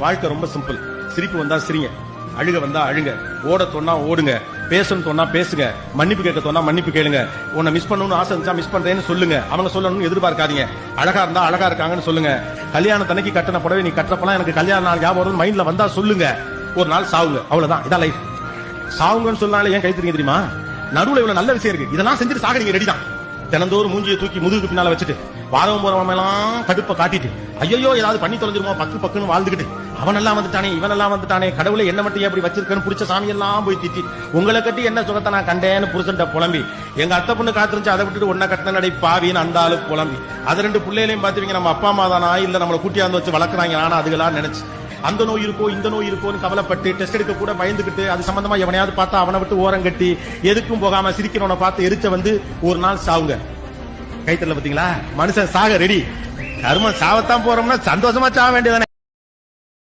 வாழ்க்கை ரொம்ப சிம்பிள். சிரிப்பு வந்தா சிரிங்க, அழுக வந்தா அழுங்க, ஓட சொன்னா ஓடுங்க, பேசணும் சொன்னா பேசுங்க, மன்னிப்பு கேட்க சொன்னா மன்னிப்பு கேளுங்க. உன்னை மிஸ் பண்ணணும்னு ஆசை இருந்துச்சா மிஸ் பண்றேன்னு சொல்லுங்க. அவங்க சொல்லணும்னு எதிர்பார்க்காதீங்க. அழகா இருந்தா அழகா இருக்காங்கன்னு சொல்லுங்க. கல்யாண தனக்கு கட்டின புடவை நீ கட்டுறப்பலாம் எனக்கு கல்யாண நாள் ஞாபகம் மைண்ட்ல வந்தா சொல்லுங்க. ஒரு நாள் சாவுங்க, அவ்வளவுதான். இதான் லைஃப். சாவுங்கன்னு சொன்னாலே ஏன் கை தெரியுமா? நடுவுல இவ்வளவு நல்ல விஷயம் இருக்கு. இதெல்லாம் செஞ்சுட்டு சாக நீங்க ரெடி தான். தினந்தோறும் மூஞ்சியை தூக்கி முதுகுக்கு பின்னால வச்சுட்டு வாரம் போறவன் எல்லாம் கடுப்பை காட்டிட்டு ஐயோ ஏதாவது பண்ணி தொலைஞ்சிருமோ பக்குன்னு வாழ்ந்துகிட்டு அவன் எல்லாம் வந்துட்டானே இவன் எல்லாம் வந்துட்டானே கடவுளை என்ன மட்டும் எப்படி வச்சிருக்கேன்னு பிடிச்ச சாமி எல்லாம் போய் திட்டி உங்களை கட்டி என்ன சுகத்தை நான் கண்டேன்னு புருஷன்ட்ட புலம்பி எங்க அத்தை பொண்ணு காத்திருந்துச்சு அதை விட்டுட்டு ஒன்ன கட்டின நடை பாவின்னு அந்த ஆளு புலம்பி அது ரெண்டு பிள்ளைகளையும் பாத்துவீங்க நம்ம அப்பா அம்மா தானா இல்ல நம்மளை கூட்டியாந்து வச்சு வளர்க்குறாங்க ஆனா அதுகளா நினைச்சு அந்த நோய் இருக்கோ இந்த நோய் இருக்கோன்னு கவலைப்பட்டு டெஸ்ட் எடுக்க கூட பயந்துகிட்டு அது சம்பந்தமா எவனையாவது பார்த்தா அவனை விட்டு ஓரம் கட்டி எதுக்கும் போகாம சிரிக்கிறவனை பார்த்து எரிச்ச வந்து ஒரு நாள் சாவுங்க. கைத்தல பாத்தீங்களா? மனுஷன் சாக ரெடி. கர்மம் சாவத்தான் போறோம்னா சந்தோஷமா சாக வேண்டியதானே.